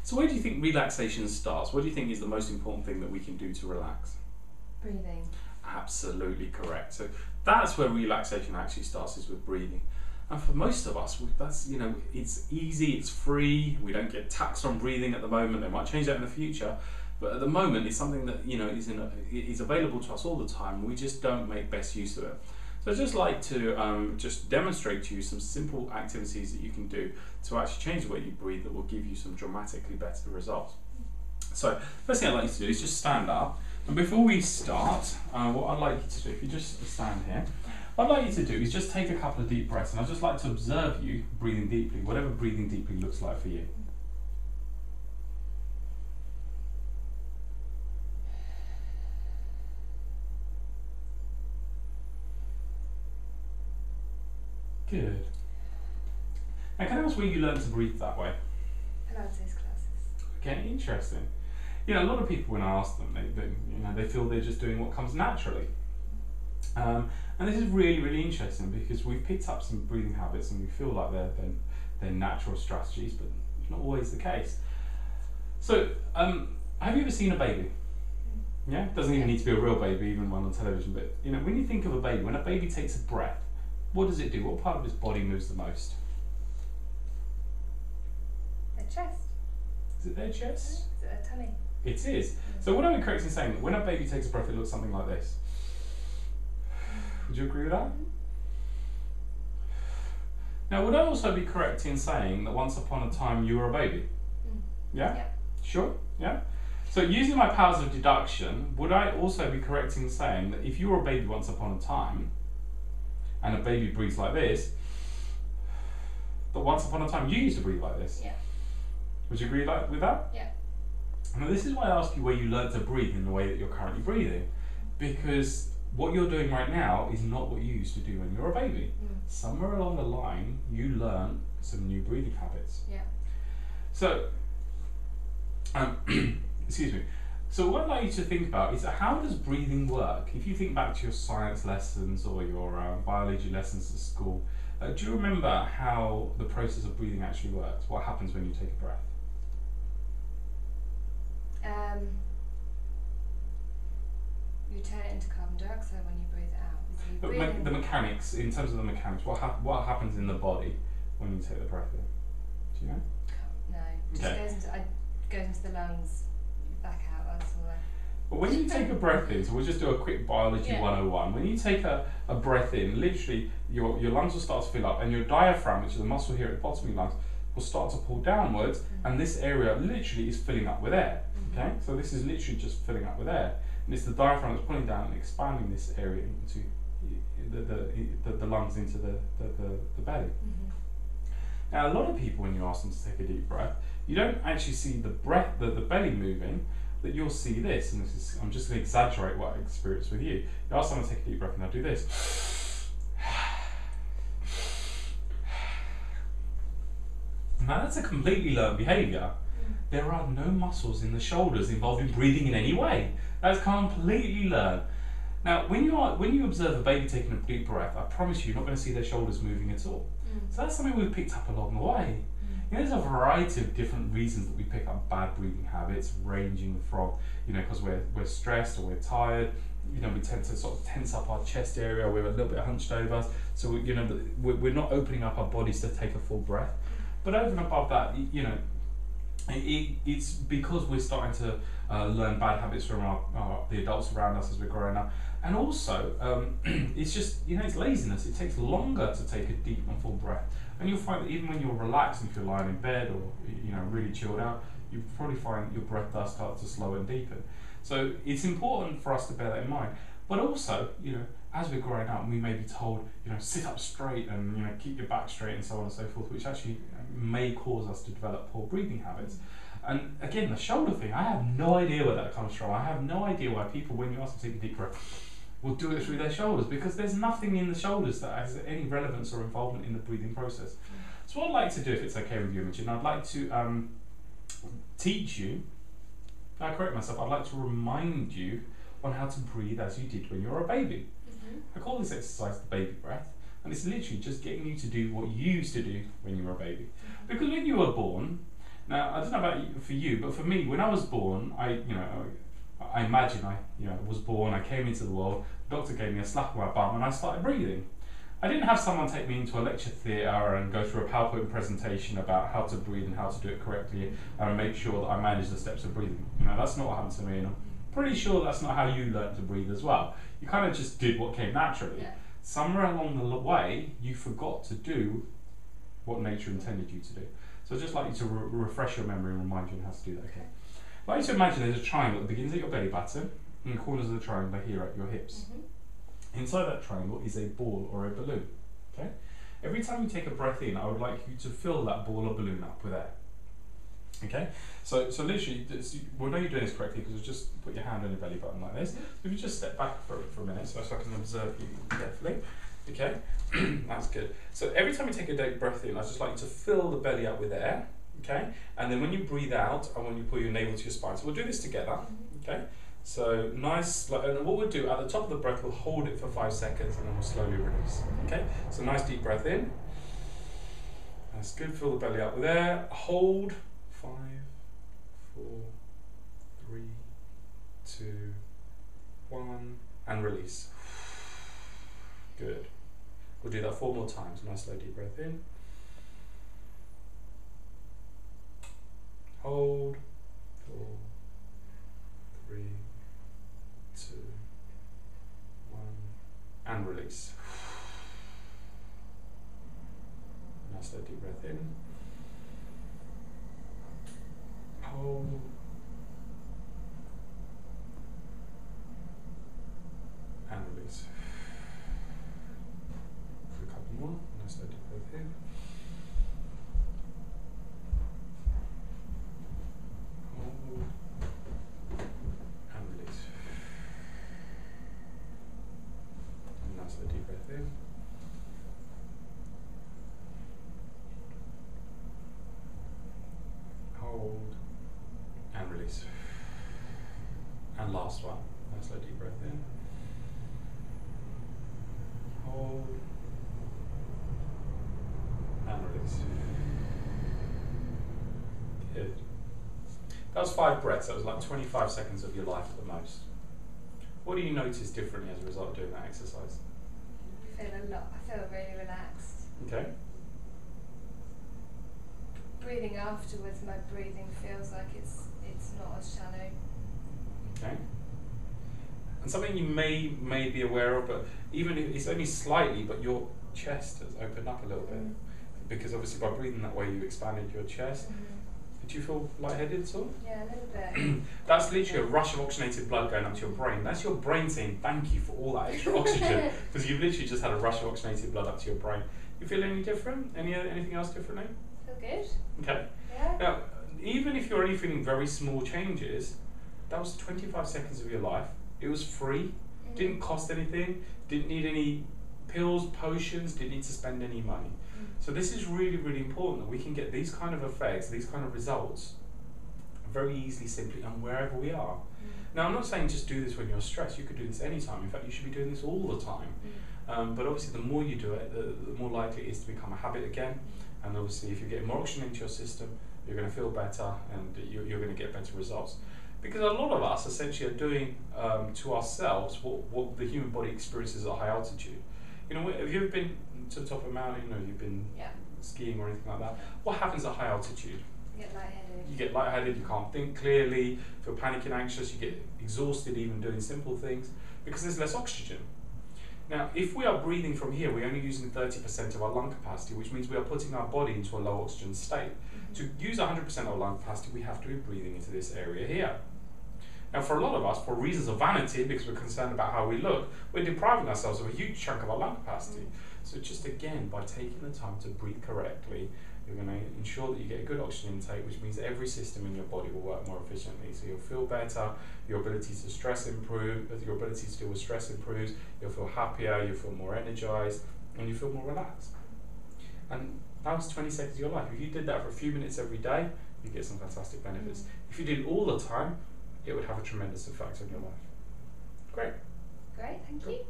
So where do you think relaxation starts? What do you think is the most important thing that we can do to relax? Breathing. Absolutely correct. So that's where relaxation actually starts, is with breathing. And for most of us, that's, you know, it's easy, it's free. We don't get taxed on breathing at the moment. They might change that in the future, but at the moment, it's something that, you know, is available to us all the time. And we just don't make best use of it. So I'd just like to just demonstrate to you some simple activities that you can do to actually change the way you breathe that will give you some dramatically better results. So first thing I'd like you to do is just stand up. And before we start, what I'd like you to do, if you just stand here, what I'd like you to do is just take a couple of deep breaths, and I'd just like to observe you breathing deeply, whatever breathing deeply looks like for you. Good. Now can I ask where you learned to breathe that way? Pilates classes. Okay, interesting. You know, a lot of people, when I ask them, they feel they're just doing what comes naturally. And this is really, really interesting, because we've picked up some breathing habits and we feel like they're natural strategies, but it's not always the case. So, have you ever seen a baby? Yeah, it doesn't even need to be a real baby, even one on television. But you know, when you think of a baby, when a baby takes a breath, what does it do? What part of its body moves the most? Their chest. Is it their chest? Is it their tummy? It is. So would I be correct in saying that when a baby takes a breath, it looks something like this? Would you agree with that? Now, would I also be correct in saying that once upon a time you were a baby? Yeah? Yep. Sure? Yeah? So using my powers of deduction, would I also be correct in saying that if you were a baby once upon a time, and a baby breathes like this, that once upon a time you used to breathe like this? Yeah. Would you agree with that? Yeah. Now this is why I ask you where you learned to breathe in the way that you're currently breathing, because what you're doing right now is not what you used to do when you were a baby. Somewhere along the line, you learned some new breathing habits. Yeah. So, excuse me. So what I'd like you to think about is, how does breathing work? If you think back to your science lessons or your biology lessons at school, do you remember how the process of breathing actually works? What happens when you take a breath? You turn it into carbon dioxide when you breathe it out. So you But breathe in. the mechanics, in terms of the mechanics, what happens in the body when you take the breath in? Do you know? No, it just Okay. goes into the lungs, back out. That's all. But when you take a breath in, so we'll just do a quick biology Yeah. 101. When you take a breath in, literally your lungs will start to fill up, and your diaphragm, which is the muscle here at the bottom of your lungs, will start to pull downwards, and this area literally is filling up with air. Okay, so this is literally just filling up with air, and it's the diaphragm that's pulling down and expanding this area into the lungs, into the belly. Now, a lot of people, when you ask them to take a deep breath, you don't actually see the belly moving. That you'll see this, and this is, I'm just going to exaggerate what I experienced with you. You ask someone to take a deep breath, and they'll do this. Now that's a completely learned behaviour. There are no muscles in the shoulders involved in breathing in any way. That's completely learned. Now, when you observe a baby taking a deep breath, I promise you're not going to see their shoulders moving at all. So that's something we've picked up along the way. You know, there's a variety of different reasons that we pick up bad breathing habits, ranging from, you know, because we're stressed or we're tired. You know, we tend to sort of tense up our chest area. We're a little bit hunched over, so we're not opening up our bodies to take a full breath. But over and above that, you know, it's because we're starting to learn bad habits from the adults around us as we're growing up, and also it's just, you know, it's laziness. It takes longer to take a deep and full breath, and you'll find that even when you're relaxed, and if you're lying in bed or, you know, really chilled out, you probably find your breath does start to slow and deepen. So it's important for us to bear that in mind. But also, you know, as we're growing up, we may be told, you know, sit up straight and, you know, keep your back straight and so on and so forth, which actually may cause us to develop poor breathing habits. And again, the shoulder thing, I have no idea where that comes from. I have no idea why people, when you ask them to take a deep breath, will do it through their shoulders, because there's nothing in the shoulders that has any relevance or involvement in the breathing process. So what I'd like to do, if it's okay with you, Imogen, I'd like to teach you, I correct myself, I'd like to remind you on how to breathe as you did when you were a baby. I call this exercise the baby breath, and it's literally just getting you to do what you used to do when you were a baby. Because when you were born, Now, I don't know about for you, but for me, when I was born, I imagine I was born, I came into the world, the doctor gave me a slap on my bum and I started breathing. I didn't have someone take me into a lecture theatre and go through a PowerPoint presentation about how to breathe and how to do it correctly and make sure that I manage the steps of breathing. That's not what happened to me, and I'm pretty sure that's not how you learned to breathe as well. You kind of just did what came naturally. Yeah. Somewhere along the way, you forgot to do what nature intended you to do. So I'd just like you to refresh your memory and remind you on how to do that. Okay. I'd like you to imagine there's a triangle that begins at your belly button, and the corners of the triangle are here at your hips. Inside that triangle is a ball or a balloon. Okay. Every time you take a breath in, I would like you to fill that ball or balloon up with air. Okay. So literally, we'll know you're doing this correctly because just put your hand on your belly button like this. So if you just step back for a minute, so I can observe you carefully. Okay. That's good. So every time you take a deep breath in, I'd just like you to fill the belly up with air. Okay. And then when you breathe out, I want you to pull your navel to your spine. So we'll do this together. Okay. So nice, and what we'll do at the top of the breath, we'll hold it for 5 seconds and then we'll slowly release. Okay, so nice deep breath in. That's good, fill the belly up with air. Hold, 5, 4, 3, 2, 1, and release. Good. We'll do that 4 more times. Nice slow deep breath in. Hold, 4, 3, 2, 1, and release. Nice slow deep breath in. Hold. And release. A couple more. Nice slow deep breath in. Hold. And release. And nice slow deep breath in. Hold. And release. And last one. Nice slow deep breath in. Hold. And release. Good. That was 5 breaths. That was like 25 seconds of your life at the most. What do you notice differently as a result of doing that exercise? I feel really relaxed. Okay. Breathing afterwards, my breathing feels like it's not as shallow. Okay. And something you may be aware of, but even if it's only slightly, but your chest has opened up a little bit. Because obviously by breathing that way you expanded your chest. Did you feel lightheaded at all? Yeah, a little bit. That's literally a rush of oxygenated blood going up to your brain. That's your brain saying thank you for all that extra oxygen, because you've literally just had a rush of oxygenated blood up to your brain. You feel any different? Anything else differently? Feel good. Okay. Yeah. Now, even if you're only feeling very small changes, that was 25 seconds of your life. It was free, didn't cost anything, didn't need any pills, potions, didn't need to spend any money. So this is really, really important that we can get these kind of effects, these kind of results very easily, simply, and wherever we are. Now, I'm not saying just do this when you're stressed. You could do this anytime. In fact, you should be doing this all the time. But obviously, the more you do it, the more likely it is to become a habit again. And obviously, if you're getting more oxygen into your system, you're going to feel better and you're going to get better results. Because a lot of us essentially are doing to ourselves what the human body experiences at high altitude. Have you ever been to the top of a mountain, or you've been skiing or anything like that? What happens at high altitude? You get lightheaded. You get lightheaded, you can't think clearly, feel panicky and anxious, you get exhausted even doing simple things, because there's less oxygen. Now, if we are breathing from here, we're only using 30% of our lung capacity, which means we are putting our body into a low oxygen state. To use 100% of our lung capacity, we have to be breathing into this area here. Now, for a lot of us, for reasons of vanity, because we're concerned about how we look, we're depriving ourselves of a huge chunk of our lung capacity. So just again, by taking the time to breathe correctly, you're going to ensure that you get a good oxygen intake, which means every system in your body will work more efficiently. So you'll feel better, your ability to stress improve, your ability to deal with stress improves, you'll feel happier, you'll feel more energized, and you feel more relaxed. And that was 20 seconds of your life. If you did that for a few minutes every day, you get some fantastic benefits. If you did it all the time, it would have a tremendous effect on your life. Great. Great, thank you.